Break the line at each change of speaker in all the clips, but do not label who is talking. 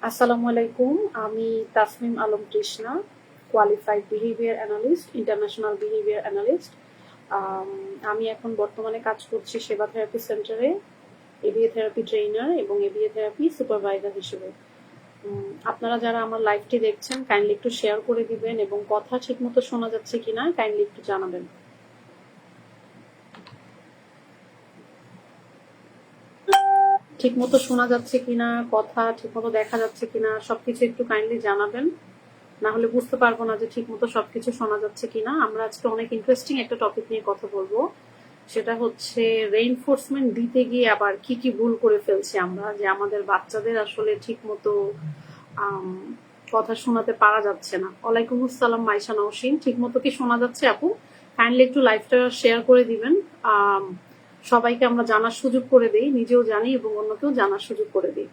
আসসালামু আলাইকুম। আমি Tasmim Alam Krishna, qualified behaviour analyst, international behaviour analyst. আমি এখন বর্তমানে কাজ করছি সেবা থেরাপি সেন্টারে, এবিএ থেরাপি ট্রেনার এবং এবিএ থেরাপি সুপারভাইজার হিসেবে। আপনারা যারা আমার লাইভটি দেখছেন কাইন্ডলি একটু শেয়ার করে দিবেন এবং কথা ঠিকমতো শোনা যাচ্ছে কিনা কাইন্ডলি একটু জানাবেন। ঠিকমতো শোনা যাচ্ছে কিনা, কথা ঠিকমতো দেখা যাচ্ছে কিনা সবকিছু একটু কাইন্ডলি জানাবেন, না হলে বুঝতে পারবো না যে ঠিকমতো সবকিছু শোনা যাচ্ছে কিনা। আমরা আজকে অনেক ইন্টারেস্টিং একটা টপিক নিয়ে কথা বলবো, সেটা হচ্ছে রেইনফোর্সমেন্ট দিতে গিয়ে আবার কি কি ভুল করে ফেলছি আমরা, যে আমাদের বাচ্চাদের আসলে ঠিকমতো কথা শোনাতে পারা যাচ্ছে না। ওয়ালাইকুম আসসালাম মাইশা নওশিন, ঠিকমতো কি শোনা যাচ্ছে আপু? কাইন্ডলি একটু লাইভটা শেয়ার করে দিবেন, সবাইকে আমরা জানার সুযোগ করে দিই, নিজেও জানি এবং অন্যকেও জানার সুযোগ করে দিই।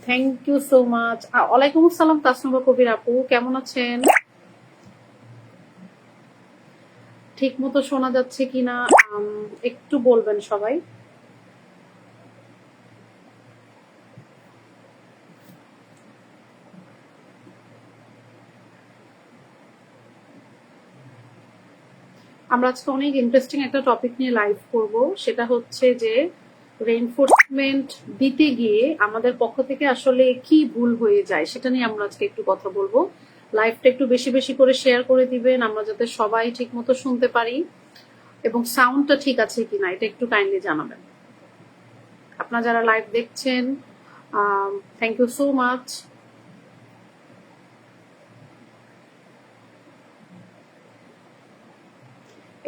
Thank you so much. ওয়ালাইকুম আসসালাম তাসনুবা কবির আপু, কেমন আছেন? ঠিক মতো শোনা যাচ্ছে কিনা একটু বলবেন সবাই। আমরা আজকে অনেক ইন্টারেস্টিং একটা টপিক নিয়ে লাইভ করব, সেটা হচ্ছে যে রেইনফোর্সমেন্ট দিতে গিয়ে আমাদের পক্ষ থেকে আসলে কি ভুল হয়ে যায় সেটা নিয়ে আমরা আজকে একটু কথা বলবো। লাইভটা একটু বেশি বেশি করে শেয়ার করে দিবেন, আমরা যাতে সবাই ঠিক মতো শুনতে পারি এবং সাউন্ডটা ঠিক আছে কিনা এটা একটু কাইন্ডলি জানাবেন। আপনারা যারা লাইভ দেখছেন থ্যাংক ইউ সো মাচ।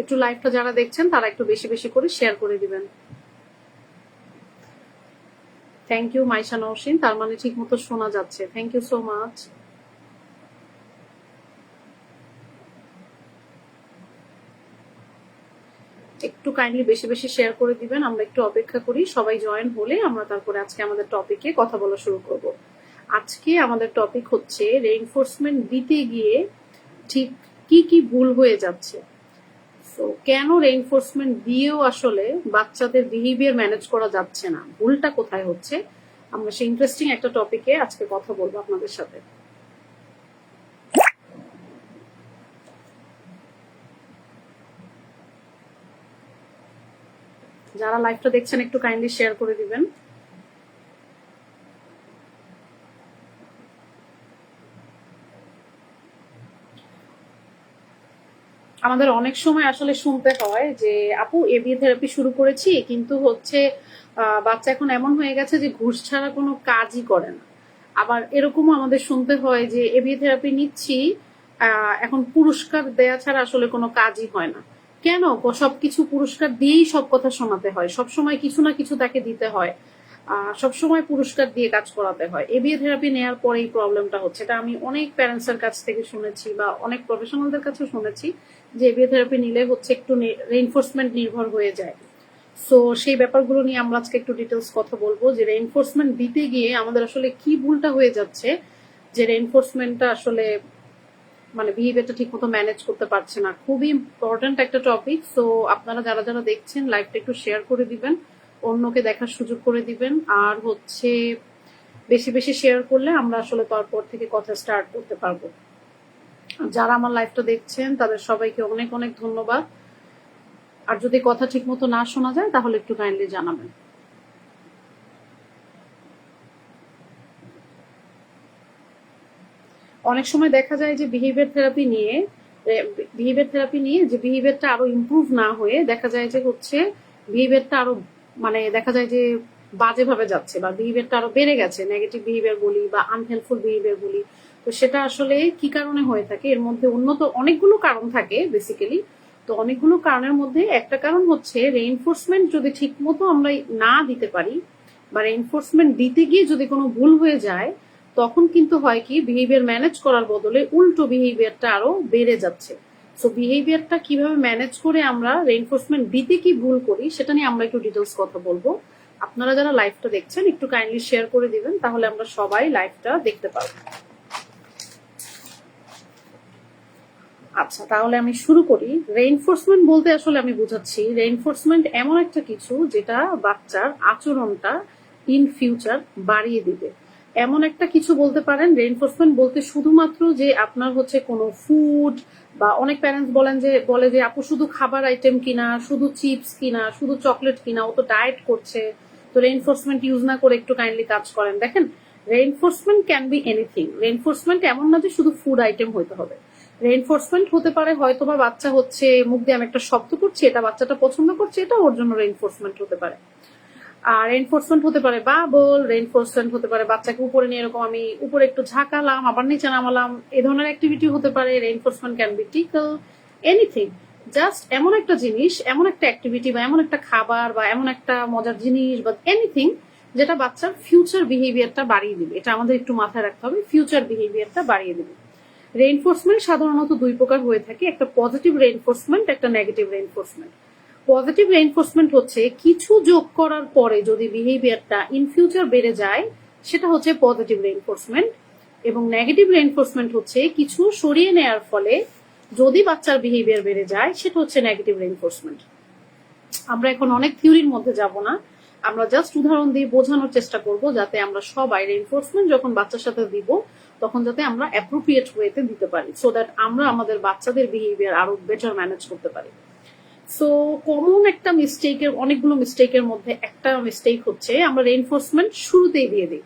একটু লাইভটা যারা দেখছেন তারা একটু বেশি বেশি করে শেয়ার করে দিবেন। থ্যাংক ইউ মাইশা নওশিন, তার মানে ঠিক মতো শোনা যাচ্ছে, থ্যাংক ইউ সো মাচ। একটু কাইন্ডলি বেশি বেশি শেয়ার করে দিবেন, আমরা একটু অপেক্ষা করি, সবাই জয়েন হলে আমরা তারপরে আজকে আমাদের টপিকে কথা বলা শুরু করব। আজকে আমাদের টপিক হচ্ছে রেইনফোর্সমেন্ট দিতে গিয়ে ঠিক কি কি ভুল হয়ে যাচ্ছে। তো কেন রেইনফোর্সমেন্ট দিয়েও আসলে বাচ্চাদের বিহেভিয়ার ম্যানেজ করা যাচ্ছে না, ভুলটা কোথায় হচ্ছে, আমরা সেই ইন্টারেস্টিং একটা টপিকে আজকে কথা বলবো আপনাদের সাথে। যারা লাইভটা দেখছেন একটু কাইন্ডলি শেয়ার করে দিবেন। আমাদের অনেক সময় আসলে শুনতে হয় যে আপু এবিএ থেরাপি শুরু করেছি কিন্তু হচ্ছে বাচ্চা এখন এমন হয়ে গেছে যে ঘুষ ছাড়া কোনো কাজই করে না। আবার এরকমও আমাদের শুনতে হয় যে এবিএ থেরাপি নিচ্ছি এখন পুরস্কার দেয়া ছাড়া আসলে কোনো কাজই হয় না। কেন সবকিছু পুরস্কার দিয়েই সব কথা শোনাতে হয়, সবসময় কিছু না কিছু তাকে দিতে হয়, সবসময় পুরস্কার দিয়ে কাজ করাতে হয়। এবিএ থেরাপি নেওয়ার পরে এই প্রবলেমটা হচ্ছে, এটা আমি অনেক প্যারেন্টস এর কাছ থেকে শুনেছি বা অনেক প্রফেশনালদের কাছে শুনেছি যে এবিএ থেরাপি নিলে হচ্ছে একটু রেইনফোর্সমেন্ট নির্ভর হয়ে যায়। সো সেই ব্যাপারগুলো নিয়ে আমরা আজকে একটু ডিটেলস কথা বলবো, যে রেইনফোর্সমেন্ট দিতে গিয়ে আমাদের আসলে কি ভুলটা হয়ে যাচ্ছে, যে রেইনফোর্সমেন্টটা আসলে মানে বিহেভিয়ারটা ঠিক মতো ম্যানেজ করতে পারছে না। খুবই ইম্পর্টেন্ট একটা টপিক। সো আপনারা যারা যারা দেখছেন লাইভটা একটু শেয়ার করে দিবেন, অন্যকে দেখার সুযোগ করে দিবেন, আর হচ্ছে বেশি বেশি শেয়ার করলে আমরা আসলে তারপর থেকে কথা স্টার্ট করতে পারবো। যারা আমার লাইভটা দেখছেন তাদের সবাইকে অনেক অনেক ধন্যবাদ। আর যদি কথা ঠিক মতো না শোনা যায় তাহলে একটু কাইন্ডলি জানাবেন। অনেক সময় দেখা যায় যে বিহেভিয়ার থেরাপি নিয়ে যে বিহেভিয়ারটা আরো ইমপ্রুভ না হয়ে দেখা যায় যে হচ্ছে বিহেভিয়ারটা আরো মানে দেখা যায় যে বাজেভাবে যাচ্ছে বা বিহেভিয়ারটা আরো বেড়ে গেছে, নেগেটিভ বিহেভিয়ার বলি বা আনহেল্পফুল বিহেভিয়ার বলি। তো সেটা আসলে কি কারণে হয়ে থাকে, এর মধ্যে উন্নত অনেকগুলো কারণ থাকে বেসিক্যালি। তো অনেকগুলো কারণের মধ্যে একটা কারণ হচ্ছে রেইনফোর্সমেন্ট যদি ঠিক মতো আমরা না দিতে পারি বা রেইনফোর্সমেন্ট দিতে গিয়ে যদি কোনো ভুল হয়ে যায়, তখন কিন্তু হয় কি বিহেভিয়ার ম্যানেজ করার বদলে উল্টো বিহেভিয়ারটা আরো বেড়ে যাচ্ছে। সো বিহেভিয়ারটা কিভাবে ম্যানেজ করে আমরা রেইনফোর্সমেন্ট দিতে কি ভুল করি সেটা নিয়ে আমরা একটু ডিটেলস কথা বলবো। আপনারা যারা লাইভটা দেখছেন একটু কাইন্ডলি শেয়ার করে দিবেন, তাহলে আমরা সবাই লাইভটা দেখতে পারবো। আচ্ছা, তাহলে আমি শুরু করি। রেইনফোর্সমেন্ট বলতে আসলে আমি বুঝাচ্ছি, রেইনফোর্সমেন্ট এমন একটা কিছু যেটা বাচ্চার আচরণটা ইন ফিউচার বাড়িয়ে দিবে। এমন একটা কিছু বলতে পারেন। রেইনফোর্সমেন্ট বলতে শুধুমাত্র যে আপনার হচ্ছে কোনো ফুড, বা অনেক প্যারেন্টস বলে যে আপু শুধু খাবার আইটেম কিনা, শুধু চিপস কিনা, শুধু চকলেট কিনা, ও তো ডায়েট করছে, তো রেইনফোর্সমেন্ট ইউজ না করে একটু কাইন্ডলি কাজ করেন। দেখেন, reinforcement can be anything. Reinforcement এমন না যে শুধু ফুড আইটেম হইতে হবে। রেইনফোর্সমেন্ট হতে পারে হয়তো বা বাচ্চা হচ্ছে মুখ দিয়ে আমি একটা শব্দ করছি, এটা বাচ্চাটা পছন্দ করছে, এটা ওর জন্য রেইনফোর্সমেন্ট হতে পারে। আর রেইনফোর্সমেন্ট হতে পারে বাবল, রেইনফোর্সমেন্ট হতে পারে বাচ্চাকে উপরে নিয়ে এরকম আমি উপরে একটু ঝাঁকালাম আবার নিচে নামালাম, এই ধরনের অ্যাক্টিভিটি হতে পারে। Reinforcement can be tickle, anything. Just এমন একটা জিনিস, এমন একটা অ্যাক্টিভিটি, বা এমন একটা খাবার, বা এমন একটা মজার জিনিস, বা এনিথিং যেটা বাচ্চার ফিউচার বিহেভিয়ারটা বাড়িয়ে দিবে। এটা আমাদের একটু মাথায় রাখতে হবে, ফিউচার বিহেভিয়ারটা বাড়িয়ে দিবে। রেইনফোর্সমেন্ট সাধারণত দুই প্রকার হয়ে থাকে, একটা পজিটিভ রেইনফোর্সমেন্ট, একটা নেগেটিভ রেইনফোর্সমেন্ট। পজিটিভ রেইনফোর্সমেন্ট হচ্ছে কিছু যোগ করার পরে যদি বিহেভিয়ারটা ইন ফিউচার বেড়ে যায়, সেটা হচ্ছে পজিটিভ রেইনফোর্সমেন্ট। এবং নেগেটিভ রেইনফোর্সমেন্ট হচ্ছে কিছু সরিয়ে নেওয়ার ফলে যদি বাচ্চার বিহেভিয়ার বেড়ে যায়, সেটা হচ্ছে নেগেটিভ রেইনফোর্সমেন্ট। আমরা এখন অনেক থিওরির মধ্যে যাব না, আমরা জাস্ট উদাহরণ দিয়ে বোঝানোর চেষ্টা করব, যাতে আমরা সবাই রেইনফোর্সমেন্ট যখন বাচ্চার সাথে দিব তখন যাতে আমরা অ্যাপ্রোপ্রিয়েট ওয়েতে দিতে পারি, সো দ্যাট আমরা আমাদের বাচ্চাদের বিহেভিয়ার আরো বেটার ম্যানেজ করতে পারি। সো কমন একটা মিস্টেকের, অনেকগুলো মিস্টেকের মধ্যে একটা মিস্টেক হচ্ছে আমরা রেইনফোর্সমেন্ট শুরুতেই দিয়ে দিই।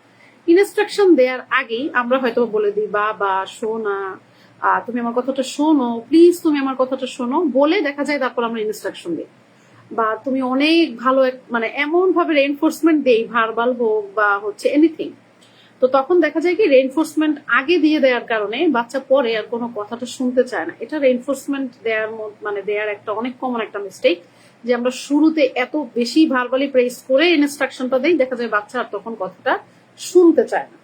ইনস্ট্রাকশন দেওয়ার আগেই আমরা হয়তো বলে দিই বাবা শোনা, তুমি আমার কথাটা শোনো, প্লিজ তুমি আমার কথাটা শোনো বলে দেখা যায় তারপর আমরা ইনস্ট্রাকশন দিই। বা তুমি অনেক ভালো মানে এমন ভাবে রেইনফোর্সমেন্ট দেই, ভার্বাল হোক বা হচ্ছে এনিথিং, তো তখন দেখা যায় কি রেইনফোর্সমেন্ট আগে দিয়ে দেওয়ার কারণে বাচ্চা পরে আর কোনো কথাটা শুনতে চায় না। এটা রেইনফোর্সমেন্ট দেওয়ার একটা অনেক কমন একটা মিস্টেক, যে আমরা শুরুতে এত বেশি ভার্বালি প্রেস করে ইনস্ট্রাকশনটা দেই, দেখা যায় বাচ্চা আর তখন কথাটা শুনতে চায় না।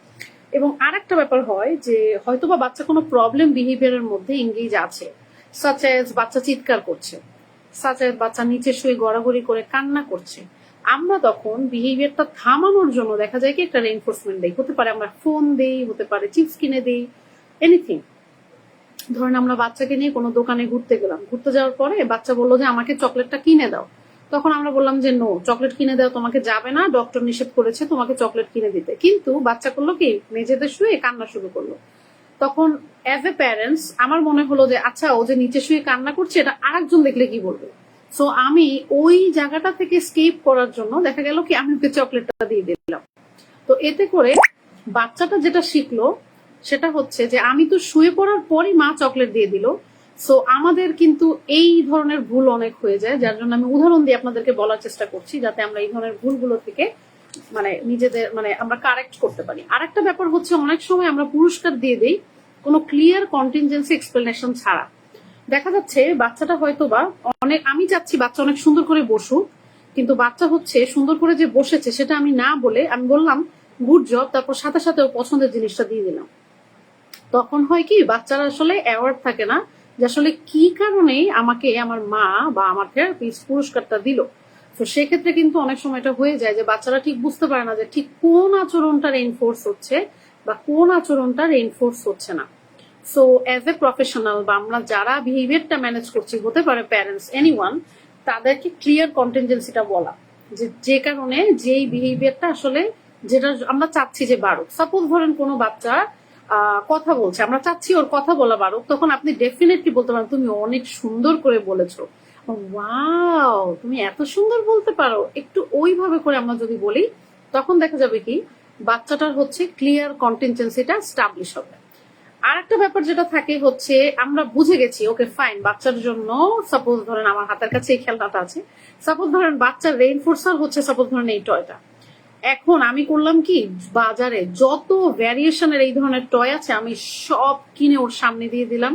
এবং আর একটা ব্যাপার হয় যে হয়তোবা বাচ্চা কোনো প্রবলেম বিহেভিয়ারের মধ্যে এঙ্গেজ আছে, সাচ এজ বাচ্চা চিৎকার করছে, সাচ এজ বাচ্চা নিচে শুয়ে গড়াগড়ি করে কান্না করছে, আমরা তখন বিহেভিয়ারটা থামানোর জন্য দেখা যায় কি একটা রেইনফোর্সমেন্ট দেই। হতে পারে আমরা ফোন দেই, হতে পারে চিপস কিনে দেই, এনিথিং। ধরেন আমরা বাচ্চাকে নিয়ে কোনো দোকানে ঘুরতে গেলাম, ঘুরতে যাওয়ার পরে বাচ্চা বললো যে আমাকে চকলেটটা কিনে দাও, তখন আমরা বললাম যে নো, চকলেট কিনে দাও তোমাকে যাবে না, ডক্টর নিষেধ করেছে তোমাকে চকলেট কিনে দিতে। কিন্তু বাচ্চা করলো কি, মেঝেতে শুয়ে কান্না শুরু করলো। তখন অ্যাজ এ প্যারেন্টস আমার মনে হলো যে আচ্ছা, ও যে নিচে শুয়ে কান্না করছে এটা আরেকজন দেখলে কি বলবে, সো আমি ওই জায়গাটা থেকে স্কেপ করার জন্য দেখা গেল কি আমি ওকে চকলেটটা দিয়ে দিলাম। তো এতে করে বাচ্চাটা যেটা শিখলো সেটা হচ্ছে যে আমি তো শুয়ে পড়ার পরই মা চকলেট দিয়ে দিল। সো আমাদের কিন্তু এই ধরনের ভুল অনেক হয়ে যায়, যার জন্য আমি উদাহরণ দিয়ে আপনাদেরকে বলার চেষ্টা করছি, যাতে আমরা এই ধরনের ভুলগুলো থেকে নিজেদের আমরা কারেক্ট করতে পারি। আরেকটা ব্যাপার হচ্ছে অনেক সময় আমরা পুরস্কার দিয়ে দিই কোনো ক্লিয়ার কন্টিনজেন্সি এক্সপ্লেনেশন ছাড়া। দেখা যাচ্ছে বাচ্চাটা হয়তো বা আমি চাচ্ছি বাচ্চা অনেক সুন্দর করে বসুক, কিন্তু বাচ্চা হচ্ছে সুন্দর করে যে বসেছে সেটা আমি না বলে আমি বললাম গুড জব, তারপর সাথে সাথে ওর পছন্দের জিনিসটা দিয়ে দিলাম। তখন হয় কি বাচ্চারা আসলে অ্যাওয়ার্ড থাকে না যে আসলে কি কারণে আমাকে আমার মা বা আমার থেরাপিস্ট পুরস্কারটা দিল। তো সেক্ষেত্রে কিন্তু অনেক সময় এটা হয়ে যায় যে বাচ্চারা ঠিক বুঝতে পারে না যে ঠিক কোন আচরণটা রেইনফোর্স হচ্ছে বা কোন আচরণটা রেইনফোর্স হচ্ছে না। সো অ্যাজ এ প্রফেশনাল বা আমরা যারা বিহেভিয়ারটা ম্যানেজ করছি, হতে পারে প্যারেন্টস, এনিওয়ান, তাদেরকে ক্লিয়ার কন্টিনজেন্সিটা বলা, যে কারণে যেই বিহেভিয়ারটা আসলে যেটা আমরা চাচ্ছি যে বাড়ুক। সাপোজ ধরেন কোনো বাচ্চা কথা বলছে, আমরা চাচ্ছি ওর কথা বলা বাড়ুক, তখন আপনি ডেফিনেটলি বলতে পারেন তুমি অনেক সুন্দর করে বলেছো, ওয়াও তুমি এত সুন্দর বলতে পারো, একটু ওইভাবে করে আমরা যদি বলি তখন দেখা যাবে কি বাচ্চাটার হচ্ছে ক্লিয়ার কন্টিনজেন্সিটা স্টাবলিশ হবে। আর একটা ব্যাপার যেটা থাকে হচ্ছে আমরা বুঝে গেছি ওকে ফাইন, বাচ্চার জন্য সাপোজ ধরেন আমার হাতের কাছে এই খেলনাটা আছে, সাপোজ ধরেন বাচ্চার রেইনফোর্সার হচ্ছে সাপোজ ধরেন এই টয়টা। এখন আমি করলাম কি, বাজারে যত ভ্যারিয়েশনের এই ধরনের টয় আছে আমি সব কিনে ওর সামনে দিয়ে দিলাম,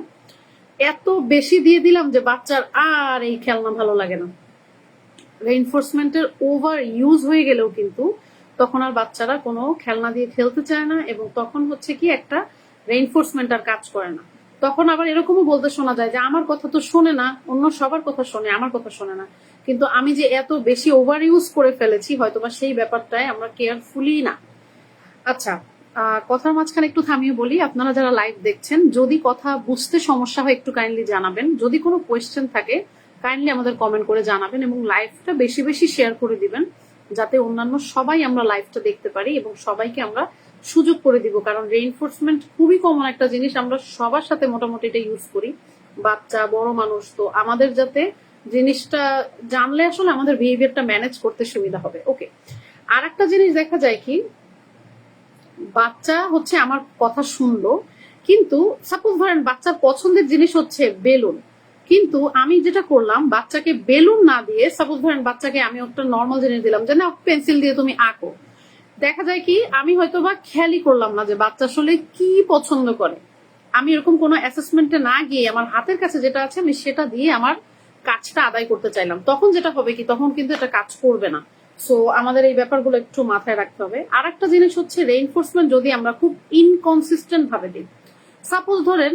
এত বেশি দিয়ে দিলাম যে বাচ্চার আর এই খেলনা ভালো লাগে না। রেইনফোর্সমেন্টের ওভার ইউজ হয়ে গেলেও কিন্তু তখন আর বাচ্চারা কোনো খেলনা দিয়ে খেলতে চায় না, এবং তখন হচ্ছে কি একটা রেইনফোর্সমেন্ট আর কাজ করে না। তখন আবার এরকমও বলতে শোনা যায় যে আমার কথা তো শোনে না, অন্য সবার কথা শোনে, আমার কথা শোনে না। কিন্তু আমি যে এত বেশি ওভার ইউজ করে ফেলেছি হয়তোবা সেই ব্যাপারটায় আমরা কেয়ারফুলি না। আচ্ছা, কথার মাঝখানে একটু থামিয়ে বলি, আপনারা যারা লাইভ দেখছেন যদি কথা বুঝতে সমস্যা হয় একটু কাইন্ডলি জানাবেন, যদি কোনো কোয়েশ্চেন থাকে কাইন্ডলি আমাদের কমেন্ট করে জানাবেন, এবং লাইভটা বেশি বেশি শেয়ার করে দিবেন যাতে অন্যান্য সবাই আমরা লাইভটা দেখতে পারি এবং সবাইকে আমরা সুযোগ করে দিব, কারণ রেইনফোর্সমেন্ট খুবই কমন একটা জিনিস, আমরা সবার সাথে মোটামুটি এটা ইউজ করি, বাচ্চা বড় মানুষ। তো আমাদের যাতে জিনিসটা জানলে আসলে আমাদের বিহেভিয়ারটা ম্যানেজ করতে সুবিধা হবে। ওকে, আর একটা জিনিস দেখা যায় কি, বাচ্চা হচ্ছে আমার কথা শুনলো, কিন্তু সাপোজ ধরেন বাচ্চার পছন্দের জিনিস হচ্ছে বেলুন, কিন্তু আমি যেটা করলাম বাচ্চাকে বেলুন না দিয়ে, সাপোজ ধরেন বাচ্চাকে আমি একটা নর্মাল জিনিস দিলাম যে না পেন্সিল দিয়ে তুমি আঁকো, দেখা যায় কি আমি হয়তো বা খেয়ালই করলাম না যে বাচ্চা আসলে কি পছন্দ করে। আমি এরকম কোনো অ্যাসেসমেন্টে না গিয়ে আমার হাতের কাছে যেটা আছে আমি সেটা দিয়ে আমার কাজটা আদায় করতে চাইলাম, তখন যেটা হবে কি, তখন কিন্তু এটা কাজ করবে না। সো আমাদের এই ব্যাপারগুলো একটু মাথায় রাখতে হবে। আর একটা জিনিস হচ্ছে রেইনফোর্সমেন্ট যদি আমরা খুব ইনকনসিস্টেন্ট ভাবে দিই, সাপোজ ধরেন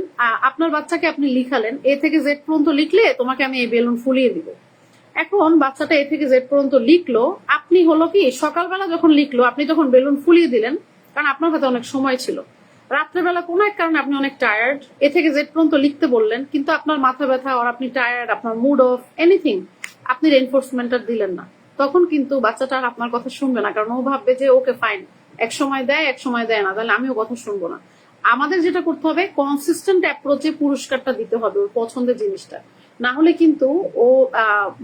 আপনার বাচ্চাকে আপনি লিখালেন এ থেকে জেড পর্যন্ত লিখলে তোমাকে আমি এই বেলুন ফুলিয়ে দিব। এখন বাচ্চাটা এ থেকে জেড পর্যন্ত লিখলো, আপনি হলো কি সকালবেলা যখন লিখলো আপনি তখন বেলুন ফুলিয়ে দিলেন, কারণ আপনার হাতে অনেক সময় ছিল। রাত্রেবেলা কোনো এক কারণে আপনি অনেক টায়ার্ড, এ থেকে জেড পর্যন্ত লিখতে বললেন, কিন্তু আপনার মাথা ব্যথা আর আপনি টায়ার্ড, আপনার মুড অফ এনিথিং, আপনি রেইনফোর্সমেন্টটা দিলেন না, তখন কিন্তু বাচ্চাটা আর আপনার কথা শুনবে না, কারণ ও ভাববে যে ওকে ফাইন, এক সময় দেয় এক সময় দেয় না, তাহলে আমিও কথা শুনবো না। আমাদের যেটা করতে হবে কনসিস্টেন্ট অ্যাপ্রোচে পুরস্কারটা দিতে হবে ওর পছন্দের জিনিসটা, না হলে কিন্তু ও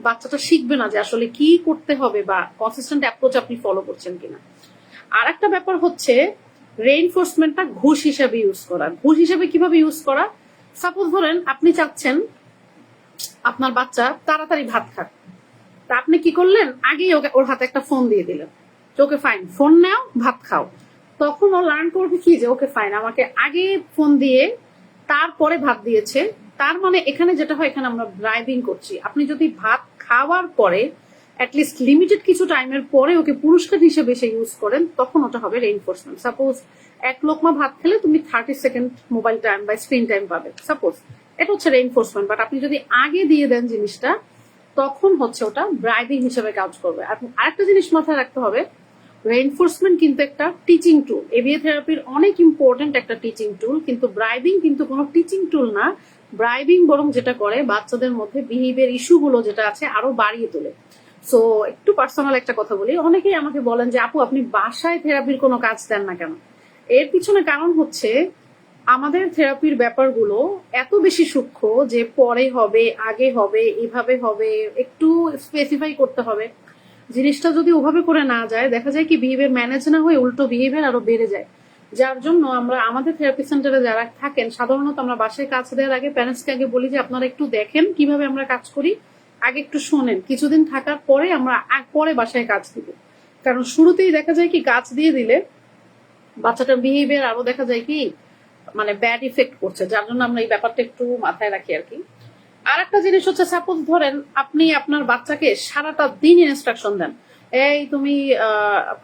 বাচ্চাটা শিখবে না যে আসলে কি করতে হবে বা কনসিস্টেন্ট অ্যাপ্রোচ আপনি ফলো করছেন কিনা। আর একটা ব্যাপার হচ্ছে রেইনফোর্সমেন্টটা ঘুষ হিসাবে ইউজ করা। ঘুষ হিসাবে কিভাবে ইউজ করা, সাপোজ ধরেন আপনি চাচ্ছেন আপনার বাচ্চা তাড়াতাড়ি ভাত খাক, তা আপনি কি করলেন, আগেই ওকে ওর হাতে একটা ফোন দিয়ে দিলেন, ওকে ফাইন ফোন নাও ভাত খাও। তখন ও লার্ন করবে কি যে ওকে ফাইন আমাকে আগে ফোন দিয়ে তারপরে ভাত দিয়েছে, তার মানে এখানে যেটা হয় এখানে আমরা ব্রাইবিং করছি। আপনি যদি ভাত খাওয়ার পরে অ্যাটলিস্ট লিমিটেড কিছু টাইমের পরে ওকে পুরস্কার হিসেবে সে ইউজ করেন, তখন ওটা হবে রেইনফোর্সমেন্ট। সাপোজ এক লোকমা ভাত খেলে তুমি 30 সেকেন্ড মোবাইল টাইম বা স্ক্রিন টাইম পাবে, সাপোজ এটা হচ্ছে রেইনফোর্সমেন্ট। বাট আপনি যদি আগে দিয়ে দেন জিনিসটা, তখন হচ্ছে ওটা ব্রাইবিং হিসেবে কাজ করবে। আর আরেকটা জিনিস মাথায় রাখতে হবে, রেইনফোর্সমেন্ট কিন্তু একটা টিচিং টুল, এবিএ থেরাপির অনেক ইম্পর্টেন্ট একটা টিচিং টুল, কিন্তু ব্রাইবিং কিন্তু কোনো টিচিং টুল না। ব্রাইবিং বরং যেটা করে বাচ্চাদের মধ্যে বিহেভিয়ার ইস্যুগুলো যেটা আছে আরো বাড়িয়ে তোলে। সো একটু পার্সোনাল একটা কথা বলি, অনেকেই আমাকে বলেন যে আপু আপনি বাসায় থেরাপির কোনো কাজ দেন না কেন। এর পিছনে কারণ হচ্ছে আমাদের থেরাপির ব্যাপারগুলো এত বেশি সূক্ষ্ম যে পরে হবে আগে হবে এভাবে হবে, একটু স্পেসিফাই করতে হবে। জিনিসটা যদি ওভাবে করে না যায়, দেখা যায় কি বিহেভিয়ার ম্যানেজ না হয়ে উল্টো বিহেভিয়ার আরো বেড়ে যায়। যার জন্য আমরা আমাদের থেরাপি সেন্টারে যারা থাকেন সাধারণত আমরা বাসায় কাজ দেওয়ার আগে প্যারেন্টসকে আগে বলি যে আপনারা একটু দেখেন কিভাবে আমরা কাজ করি, আগে একটু শোনেন, কিছুদিন থাকার পরে আমরা পরে বাসায় কাজ দিব। কারণ শুরুতেই দেখা যায় কি কাজ দিয়ে দিলে বাচ্চাটার বিহেভিয়ার আরো দেখা যায় কি মানে ব্যাড ইফেক্ট করছে, যার জন্য আমরা এই ব্যাপারটা একটু মাথায় রাখি আর কি। আর একটা জিনিস হচ্ছে সাপোজ ধরেন আপনি আপনার বাচ্চাকে সারাটা দিন ইনস্ট্রাকশন দেন, এই তুমি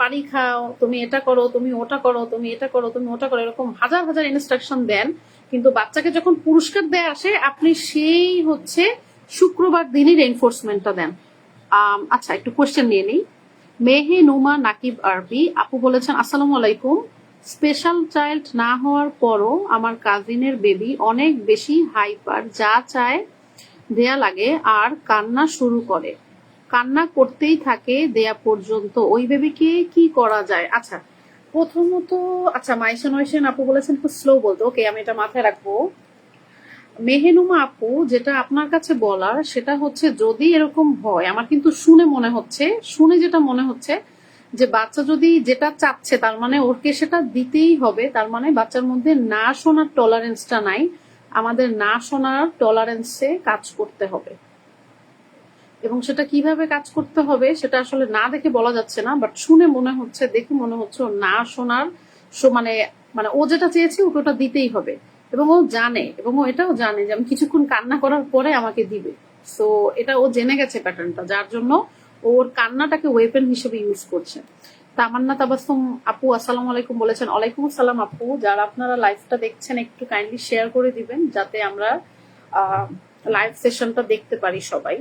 পানি খাও, তুমি এটা করো, তুমি ওটা করো, তুমি এটা করো, তুমি ওটা করো, এরকম হাজার হাজার ইনস্ট্রাকশন দেন, কিন্তু বাচ্চাকে যখন পুরস্কার দেয় আসে আপনি সেই হচ্ছে শুক্রবার দিনই রেইনফোর্সমেন্টটা দেন। আচ্ছা একটু কোয়েশ্চেন নিয়ে নিই। মেহে নুমা নাকিব আরবি আপু বলেছেন আসসালামু আলাইকুম, স্পেশাল চাইল্ড না হওয়ার পরও আমার কাজিনের বেবি অনেক বেশি হাইপার, যা চায় দেয়া লাগে আর কান্না শুরু করে, কান্না করতেই থাকে দেয়া পর্যন্ত, ওই বেবিকে কি করা যায়? আচ্ছা প্রথমত আচ্ছা মাইশন আপু বলেছেন খুব স্লো বলতে, ওকে আমি এটা মাথায় রাখবো। মেহেনুমা আপু যেটা আপনার কাছে বলার সেটা হচ্ছে যদি এরকম হয়, আমার কিন্তু শুনে যেটা মনে হচ্ছে যে বাচ্চা যদি যেটা চাচ্ছে তার মানে ওকে সেটা দিতেই হবে, তার মানে বাচ্চার মধ্যে না শোনার টলারেন্সটা নাই। আমাদের না শোনার টলারেন্সে কাজ করতে হবে, এবং সেটা কিভাবে কাজ করতে হবে সেটা আসলে না দেখে বলা যাচ্ছে না, বাট শুনে মনে হচ্ছে, দেখে মনে হচ্ছে ও না শোনার মানে মানে ও যেটা চেয়েছে ওকে ওটা দিতেই হবে, এবং ও জানে, এবং ও এটাও জানে যে আমি কিছুক্ষণ কান্না করার পরে আমাকে দিবে। সো এটা ও জেনে গেছে প্যাটার্নটা, যার জন্য ওর কান্নাটাকে ওয়েপেন হিসেবে ইউজ করছে। তামান্না তাবাসসুম আপু আসসালামু আলাইকুম বলেছেন, ওয়ালাইকুম আসসালাম আপু, যারা আপনারা লাইভটা দেখছেন একটু কাইন্ডলি শেয়ার করে দিবেন যাতে আমরা লাইভ সেশনটা দেখতে পারি সবাই।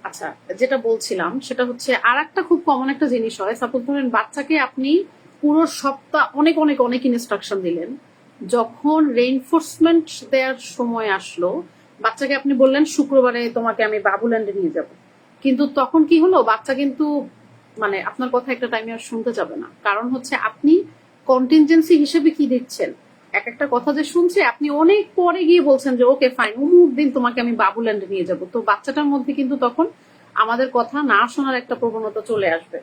আচ্ছা যেটা বলছিলাম সেটা হচ্ছে আর একটা খুব কমন একটা জিনিস হয়, সাপোজ ধরেন বাচ্চাকে আপনি পুরো সপ্তাহ অনেক অনেক অনেক ইনস্ট্রাকশন দিলেন, যখন রেইনফোর্সমেন্ট দেওয়ার সময় আসলো বাচ্চাকে আপনি বললেন শুক্রবারে তোমাকে আমি বাবুল্যান্ডে নিয়ে যাব, কিন্তু তখন কি হলো বাচ্চা কিন্তু মানে আপনার কথা একটা টাইমে আর শুনতে যাবে না, কারণ হচ্ছে আপনি কন্টিনজেন্সি হিসেবে কি দিচ্ছেন? এক একটা কথা যে শুনছে, আপনি অনেক পরে গিয়ে বলছেন যে ওকে ফাইন, অমুক দিন তোমাকে আমি বাবুল্যান্ডে নিয়ে যাব, তো বাচ্চাটার মধ্যে কিন্তু তখন আমাদের কথা না শোনার একটা প্রবণতা চলে আসবে।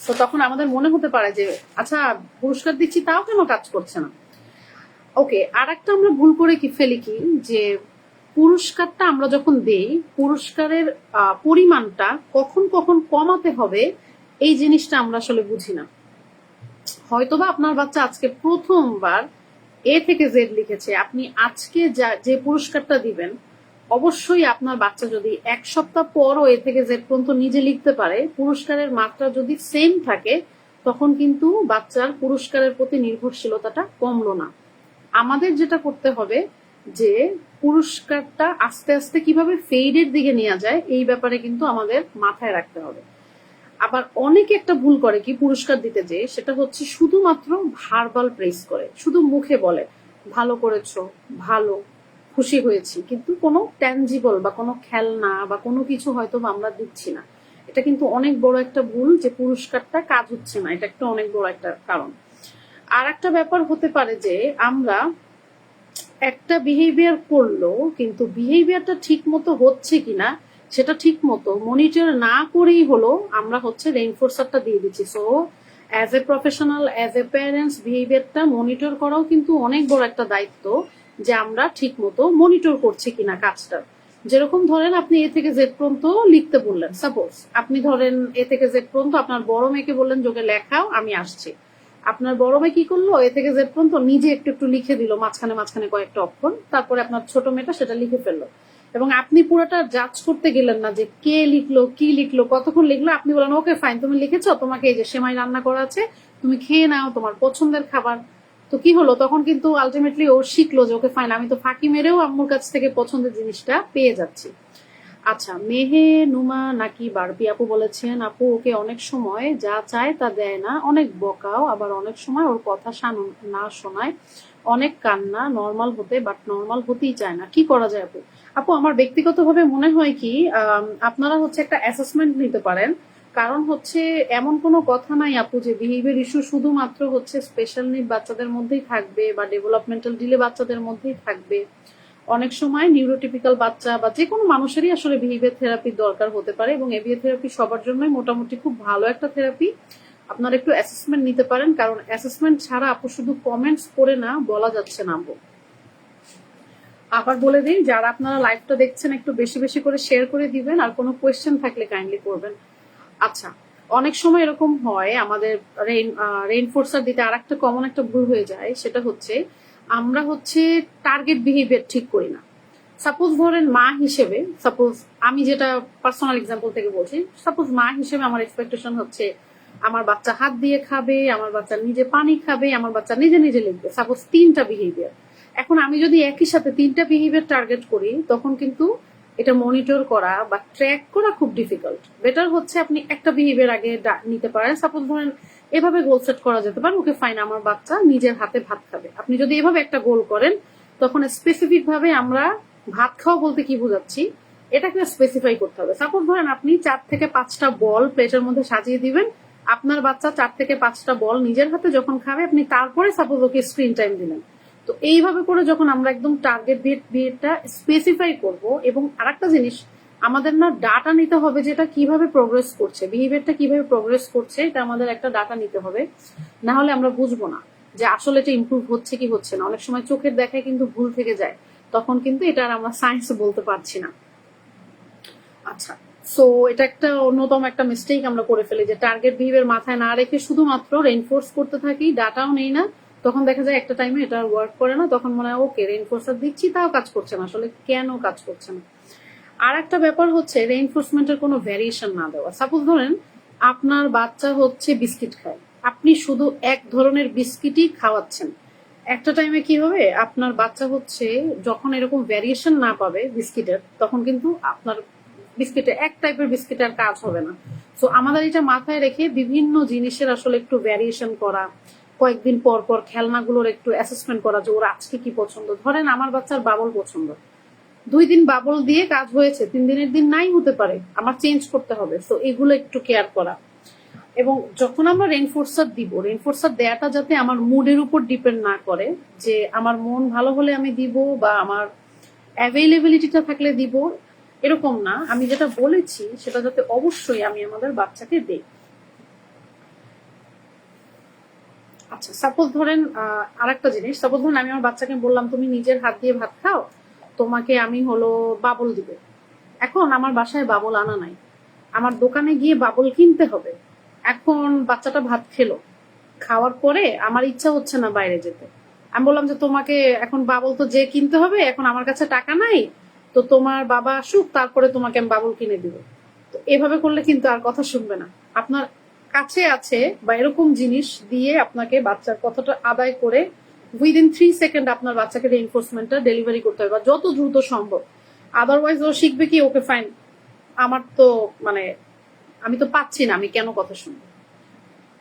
তো তখন আমাদের মনে হতে পারে যে আচ্ছা পুরস্কার দিচ্ছি তাও কেন কাজ করছে না। ওকে, আর একটা আমরা ভুল করে কি ফেলি কি, যে পুরস্কারটা আমরা যখন দেই, পুরস্কারের পরিমাণটা কখন কখন কমাতে হবে এই জিনিসটা আমরা আসলে বুঝি না। হয়তোবা আপনার বাচ্চা আজকে প্রথমবার এ থেকে জেড লিখেছে, আপনি আজকে যে পুরস্কারটা দিবেন, অবশ্যই আপনার বাচ্চা যদি এক সপ্তাহ পরও এ থেকে জেড পর্যন্ত নিজে লিখতে পারে, পুরস্কারের মাত্রা যদি সেম থাকে, তখন কিন্তু বাচ্চার পুরস্কারের প্রতি নির্ভরশীলতাটা কমলো না। আমাদের যেটা করতে হবে যে পুরস্কারটা আস্তে আস্তে কিভাবে ফেডের দিকে নেওয়া যায়, এই ব্যাপারে কিন্তু আমাদের মাথায় রাখতে হবে। আবার অনেকে একটা ভুল করে কি পুরস্কার দিতে, যে সেটা হচ্ছে শুধুমাত্র ভার্বাল প্রেস করে, শুধু মুখে বলে ভালো করেছো, ভালো, খুশি হয়েছি, কিন্তু কোনো ট্যানজিবল বা কোনো খেলনা বা কোনো কিছু হয়তো আমরা দিচ্ছি না। এটা কিন্তু অনেক বড় একটা ভুল, যে পুরস্কারটা কাজ হচ্ছে না, এটা একটা অনেক বড় একটা কারণ। আর একটা ব্যাপার হতে পারে যে আমরা একটা বিহেভিয়ার করলো, কিন্তু বিহেভিয়ারটা ঠিক মতো হচ্ছে কিনা সেটা ঠিক মতো মনিটর না করেই হলো আমরা হচ্ছে রেইনফোর্সারটা দিয়ে দিচ্ছি। So as a professional, as a parents, বিহেভিয়ারটা মনিটর করাও কিন্তু অনেক বড় একটা দায়িত্ব, যে আমরা ঠিক মতো মনিটর করছি কিনা কাজটা। যেরকম ধরেন আপনি এ থেকে জেড পর্যন্ত লিখতে বললেন, সাপোজ আপনি ধরেন এ থেকে জেড পর্যন্ত আপনার বড় মেয়েকে বললেন যোগে লেখাও, আমি আসছি। আপনার বড় মেয়ে কি করলো, এ থেকে জেড পর্যন্ত নিজে একটু একটু লিখে দিল, মাঝখানে মাঝখানে কয়েকটা অক্ষর, তারপরে আপনার ছোট মেয়েটা সেটা লিখে ফেললো, এবং আপনি পুরোটা জাজ করতে গেলেন না যে কে লিখলো, কি লিখলো, কতক্ষণ লিখলো। আপনি বলেন ওকে ফাইন, তুমি লিখেছো, তোমাকে এই যে সেমাই রান্না করা আছে, তুমি খেয়ে নাও, তোমার পছন্দের খাবার। তো কি হলো, তখন কিন্তু আলটিমেটলি ও শিখলো যে ওকে ফাইন, আমি তো ফাঁকি মেরেও আম্মুর কাছ থেকে পছন্দের জিনিসটা পেয়ে যাচ্ছি। আচ্ছা, মেহে নুমা নাকি বারবি আপু বলেছেন, আপু ওকে অনেক সময় যা চায় তা দেয় না, অনেক বকাও, আবার অনেক সময় ওর কথা না শোনায়, অনেক কান্না, নর্মাল হতে, বাট নর্মাল হতেই চায় না, কি করা যায় আপু? আপু আমার ব্যক্তিগতভাবে মনে হয় কি, আপনারা হচ্ছে একটা অ্যাসেসমেন্ট নিতে পারেন। কারণ হচ্ছে এমন কোনো কথা নাই আপু যে বিহেভিয়ার ইস্যু শুধুমাত্র হচ্ছে স্পেশাল নিড বাচ্চাদের মধ্যেই থাকবে বা ডেভেলপমেন্টাল ডিলে বাচ্চাদের মধ্যেই থাকবে। অনেক সময় নিউরোটিপিক্যাল বাচ্চা বা যে কোনো মানুষেরই আসলে বিহেভিয়ার থেরাপির দরকার হতে পারে, এবং এবিএ থেরাপি সবার জন্যই মোটামুটি খুব ভালো একটা থেরাপি। আপনারা একটু অ্যাসেসমেন্ট নিতে পারেন, কারণ অ্যাসেসমেন্ট ছাড়া আপু শুধু কমেন্টস পড়ে না বলা যাচ্ছে না। আপু আবার বলে দিই, যারা আপনারা লাইভটা দেখছেন একটু বেশি বেশি করে শেয়ার করে দিবেন, আর কোনো কোয়েশ্চেন থাকলে কাইন্ডলি করবেন। আচ্ছা, অনেক সময় এরকম হয় আমাদের রেইনফোর্সার দিতে আর একটা কমন একটা ভুল হয়ে যায়, সেটা হচ্ছে আমরা হচ্ছে টার্গেট বিহেভিয়ার ঠিক করি না। সাপোজ ধরেন মা হিসেবে, সাপোজ আমি যেটা পার্সোনাল এক্সাম্পল থেকে বলছি, সাপোজ মা হিসেবে আমার এক্সপেকটেশন হচ্ছে আমার বাচ্চা হাত দিয়ে খাবে, আমার বাচ্চা নিজে পানি খাবে, আমার বাচ্চা নিজে নিজে লিখবে, সাপোজ 3টা বিহেভিয়ার। এখন আমি যদি একই সাথে 3টা বিহেভিয়ার টার্গেট করি, তখন কিন্তু এটা মনিটর করা বা ট্র্যাক করা খুব ডিফিকাল্ট। বেটার হচ্ছে আপনি একটা বিহেভিয়ার আগে নিতে পারেন। সাপোজ ধরেন এভাবে গোল সেট করা যেতে পারে, ওকে ফাইন, আমার বাচ্চা নিজের হাতে ভাত খাবে। আপনি যদি এভাবে একটা গোল করেন, তখন স্পেসিফিক ভাবে আমরা ভাত খাওয়া বলতে কি বোঝাচ্ছি এটাকে স্পেসিফাই করতে হবে। সাপোজ ধরেন আপনি 4 থেকে 5টা বল প্লেটের মধ্যে সাজিয়ে দিবেন, আপনার বাচ্চা 4 থেকে 5টা বল নিজের হাতে যখন খাবে, আপনি তারপরে সাপোজ ওকে স্ক্রিন টাইম দিলেন। তো এইভাবে করে যখন আমরা একদম টার্গেট বিহেভিয়ারটা স্পেসিফাই করব, এবং আরেকটা জিনিস আমাদের না ডাটা নিতে হবে, যেটা কিভাবে প্রোগ্রেস করছে, বিহেভিয়ারটা কিভাবে প্রোগ্রেস করছে, এটা আমাদের একটা ডাটা নিতে হবে। না হলে আমরা বুঝবো না যে আসলে এটা ইমপ্রুভ হচ্ছে কি হচ্ছে না। অনেক সময় চোখের দেখায় কিন্তু ভুল থেকে যায়, তখন কিন্তু এটা আর আমরা সায়েন্স বলতে পারছি না। আচ্ছা, সো এটা একটা অন্যতম একটা মিস্টেক আমরা করে ফেলি, যে টার্গেট বিহেভিয়ার মাথায় না রেখে শুধুমাত্র রেইনফোর্স করতে থাকি, ডাটাও নেই না। তখন দেখা যায় একটা টাইমে এটা ওয়ার্ক করে না, তখন মনে হয় ওকে রেইনফোর্সার দিচ্ছি তাও কাজ করছে না, আসলে কেন কাজ করছে না। আর একটা ব্যাপার হচ্ছে রেইনফোর্সমেন্টের কোনো ভ্যারিয়েশন না দেওয়া। সাপোজ ধরেন আপনার বাচ্চা হচ্ছে বিস্কিট খায়, আপনি শুধু এক ধরনের বিস্কিটই খাওয়াচ্ছেন, একটা টাইমে কি হবে, আপনার বাচ্চা হচ্ছে যখন এরকম ভ্যারিয়েশন না পাবে বিস্কিটের, তখন কিন্তু আপনার বিস্কিটে এক টাইপের বিস্কিটের কাজ হবে না। সো আমাদের এটা মাথায় রেখে বিভিন্ন জিনিসের আসলে একটু ভ্যারিয়েশন করা, কয়েকদিন পর পর খেলনাগুলোর একটু অ্যাসেসমেন্ট করা যে ওর আজকে কি পছন্দ। ধরেন আমার বাচ্চার বাবল পছন্দ, 2 দিন বাবল দিয়ে কাজ হয়েছে, 3 দিনের দিন নাই হতে পারে, আমার চেঞ্জ করতে হবে। সো এগুলো একটু কেয়ার করা। এবং যখন আমরা রেইনফোর্সার দিব, রেইনফোর্সার দেয়াটা যাতে আমার মুডের উপর ডিপেন্ড না করে, যে আমার মন ভালো হলে আমি দিব বা আমার অ্যাভেলেবিলিটিটা থাকলে দিব, এরকম না। আমি যেটা বলেছি সেটা যাতে অবশ্যই আমি আমাদের বাচ্চাকে দেই। আচ্ছা, সাপোজ ধরেন আরেকটা জিনিস, সাপোজ ধরেন আমি আমার বাচ্চাকে বললাম তুমি নিজের হাত দিয়ে ভাত খাও, তোমাকে আমি হলো বাবল দিব। এখন আমার বাসায় বাবল আনা নাই, আমার দোকানে গিয়ে বাবল কিনতে হবে। এখন বাচ্চাটা ভাত খেলো, খাওয়ার পরে আমার ইচ্ছা হচ্ছে না বাইরে যেতে। আমি বললাম যে তোমাকে এখন বাবল তো যে কিনতে হবে, এখন আমার কাছে টাকা নাই, তো তোমার বাবা আসুক তারপরে তোমাকে আমি বাবল কিনে দিব। তো এভাবে করলে কিন্তু আর কথা শুনবে না। আপনার কাছে আছে বা এরকম জিনিস দিয়ে আপনাকে বাচ্চার কথাটা আদায় করে উইদিন 3 সেকেন্ড আপনার বাচ্চাকে রেইনফোর্সমেন্টটা ডেলিভারি করতে হবে, বা যত দ্রুত সম্ভব। আদারওয়াইজ ও শিখবে কি, ওকে ফাইন, আমার তো মানে আমি তো পাচ্ছি না, আমি কেন কথা শুনবো।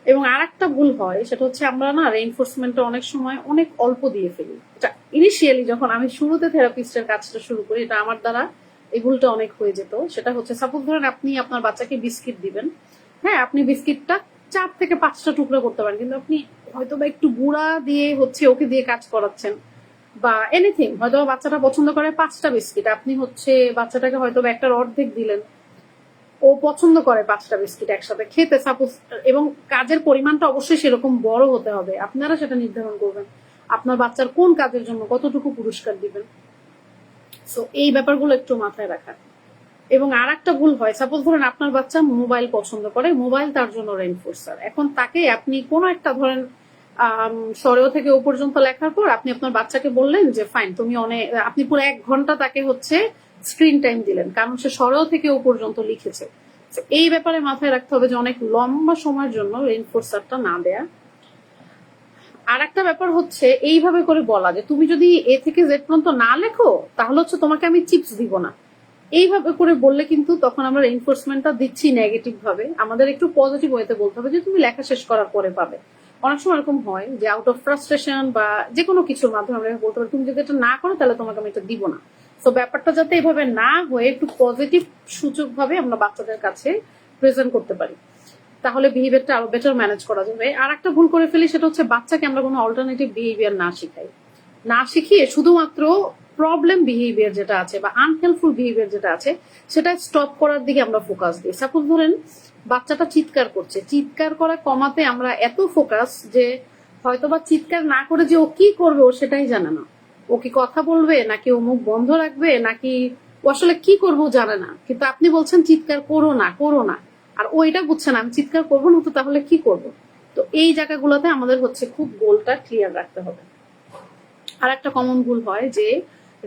এবং আর একটা ভুল হয়, সেটা হচ্ছে আমরা না রেইনফোর্সমেন্টটা অনেক সময় অনেক অল্প দিয়ে ফেলি। এটা ইনিশিয়ালি যখন আমি শুরুতে থেরাপিস্টের কাজটা শুরু করি, এটা আমার দ্বারা এই ভুলটা অনেক হয়ে যেত। সেটা হচ্ছে সাপোজ ধরেন আপনি আপনার বাচ্চাকে বিস্কিট দিবেন, হ্যাঁ আপনি বিস্কিটটা 4 থেকে 5টা টুকরো করতে পারেন, কিন্তু আপনি হয়তো বা একটু গুঁড়া দিয়ে হচ্ছে ওকে দিয়ে কাজ করাচ্ছেন বা এনিথিং, হয়তো বাচ্চাটা পছন্দ করে 5টা বিস্কিট, আপনি হচ্ছে বাচ্চাটাকে হয়তো একটার অর্ধেক দিলেন, ও পছন্দ করে 5টা বিস্কিট একসাথে খেতে সাপোজ। এবং কাজের পরিমাণটা অবশ্যই সেরকম বড় হতে হবে, আপনারা সেটা নির্ধারণ করবেন আপনার বাচ্চার কোন কাজের জন্য কতটুকু পুরস্কার দিবেন। সো এই ব্যাপারগুলো একটু মাথায় রাখা। এবং আর একটা ভুল হয়, সাপোজ ধরেন আপনার বাচ্চা মোবাইল পছন্দ করে, মোবাইল তার জন্য রেইনফোর্সার। এখন তাকে আপনি কোনো একটা ধরেন সরেও থেকে ও পর্যন্ত লেখার পর আপনি আপনার বাচ্চাকে বললেন যে ফাইন তুমি অনেক, আপনি পুরো 1 ঘন্টা তাকে হচ্ছে স্ক্রিন টাইম দিলেন, কারণ সে সরেও থেকে ও পর্যন্ত লিখেছে। এই ব্যাপারে মাথায় রাখতে হবে যে অনেক লম্বা সময়ের জন্য রেইনফোর্সারটা না দেয়া। আর একটা ব্যাপার হচ্ছে এইভাবে করে বলা যে তুমি যদি এ থেকে জেড পর্যন্ত না লেখো তাহলে হচ্ছে তোমাকে আমি চিপস দিব না। এইভাবে করে বললে কিন্তু তখন আমরা রেইনফোর্সমেন্টটা দিচ্ছি নেগেটিভ ভাবে। আমাদের একটু পজিটিভ ওয়েতে বলতে হবে যে তুমি লেখা শেষ করার পরে পাবে। অনেক সময় এরকম হয় যে আউট অফ ফ্রাস্ট্রেশন বা যে কোনো কিছুর মাধ্যমে আমরা বলতে পারি তুমি যদি এটা না করো তাহলে তোমাকে আমি এটা দিব না। তো ব্যাপারটা যাতে এভাবে না হয়ে একটু পজিটিভ সূচক ভাবে আমরা বাচ্চাদের কাছে প্রেজেন্ট করতে পারি, তাহলে বিহেভিয়ারটা আরো বেটার ম্যানেজ করা যাবে। আর একটা ভুল করে ফেলি, সেটা হচ্ছে বাচ্চাকে আমরা কোনো অল্টারনেটিভ বিহেভিয়ার না শিখাই, না শিখিয়ে শুধুমাত্র প্রবলেম বিহেভিয়ার যেটা আছে বা আনহেল্পফুল বিহেভিয়ার যেটা আছে সেটা স্টপ করার দিকে আমরা ফোকাস দিই। সাপোজ ধরেন বাচ্চাটা চিৎকার করছে, চিৎকার করা কমাতে আমরা এত ফোকাস যে হয়তোবা চিৎকার না করে যে ও কি করবে ও সেটাই জানে না। ও কি কথা বলবে নাকি ও মুখ বন্ধ রাখবে নাকি ও আসলে কি করবো জানে না, কিন্তু আপনি বলছেন চিৎকার করো না করো না, আর ও এটা বুঝছে না আমি চিৎকার করবো না তো তাহলে কি করব। তো এই জায়গাগুলোতে আমাদের হচ্ছে খুব গোলটা ক্লিয়ার রাখতে হবে। আর একটা কমন ভুল হয় যে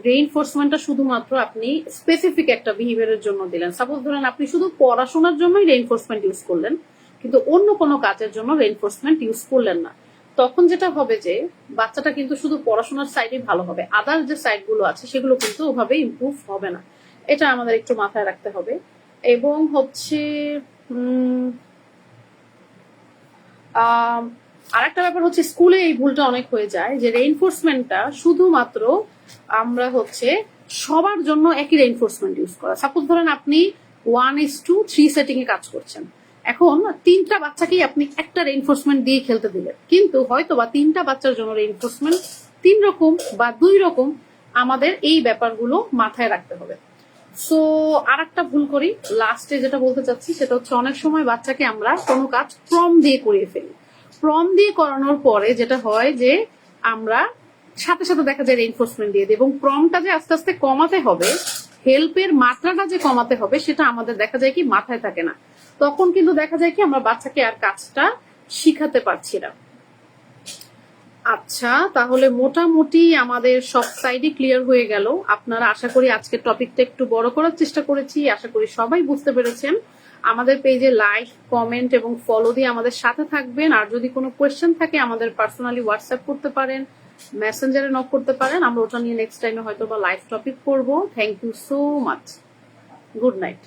রেইনফোর্সমেন্টটা শুধুমাত্র আপনি স্পেসিফিক একটা বিহেভিয়ারের জন্য দিলেন। সাপোজ ধরেন আপনি শুধু পড়াশোনার জন্যই রেইনফোর্সমেন্ট ইউজ করলেন, কিন্তু অন্য কোনো কাজের জন্য রেইনফোর্সমেন্ট ইউজ করলেন না। তখন যেটা হবে যে বাচ্চাটা কিন্তু শুধু পড়াশোনার সাইডে ভালো হবে, আদার যে সাইড গুলো আছে সেগুলো কিন্তু ওভাবে ইমপ্রুভ হবে না। এটা আমাদের একটু মাথায় রাখতে হবে। এবং হচ্ছে আর একটা ব্যাপার হচ্ছে স্কুলে এই ভুলটা অনেক হয়ে যায় যে রেইনফোর্সমেন্টটা শুধুমাত্র আমরা হচ্ছে সবার জন্য একই রেইনফোর্সমেন্ট ইউজ করা। সাপোজ ধরেন আপনি 1:3 সেটিং এ কাজ করছেন, এখন 3টা বাচ্চাকেই আপনি একটা রেইনফোর্সমেন্ট দিয়ে খেলতে দিলেন, কিন্তু হয়তো বা 3টা বাচ্চার জন্য রেইনফোর্সমেন্ট 3 রকম বা 2 রকম। আমাদের এই ব্যাপারগুলো মাথায় রাখতে হবে। সো আর একটা ভুল করি লাস্টে যেটা বলতে চাচ্ছি সেটা হচ্ছে অনেক সময় বাচ্চাকে আমরা কোনো কাজ প্রম দিয়ে করিয়ে ফেলি। প্রম দিয়ে করানোর পরে যেটা হয় যে আমরা সাথে সাথে দেখা যায় রেইনফোর্সমেন্ট দিয়ে দিই, এবং প্রমটা যে আস্তে আস্তে কমাতে হবে, হেল্পের মাত্রাটা যে কমাতে হবে সেটা আমাদের দেখা যায় কি মাথায় থাকে না। তখন কিন্তু দেখা যায় কি আমরা বাচ্চাকে আর কাজটা শিখাতে পারছি না। আচ্ছা, তাহলে মোটামুটি আমাদের সব সাইডই ক্লিয়ার হয়ে গেল। আপনারা আশা করি আজকের টপিকটা একটু বড় করার চেষ্টা করেছি, আশা করি সবাই বুঝতে পেরেছেন। আমাদের পেজে লাইক কমেন্ট এবং ফলো দিয়ে আমাদের সাথে থাকবেন। আর যদি কোনো কোয়েশ্চেন থাকে আমাদের পার্সোনালি হোয়াটসঅ্যাপ করতে পারেন, মেসেঞ্জারে নক করতে পারেন, আমরা ওটা নিয়ে নেক্সট টাইমে হয়তো বা লাইভ টপিক করবো। Thank you so much, good night.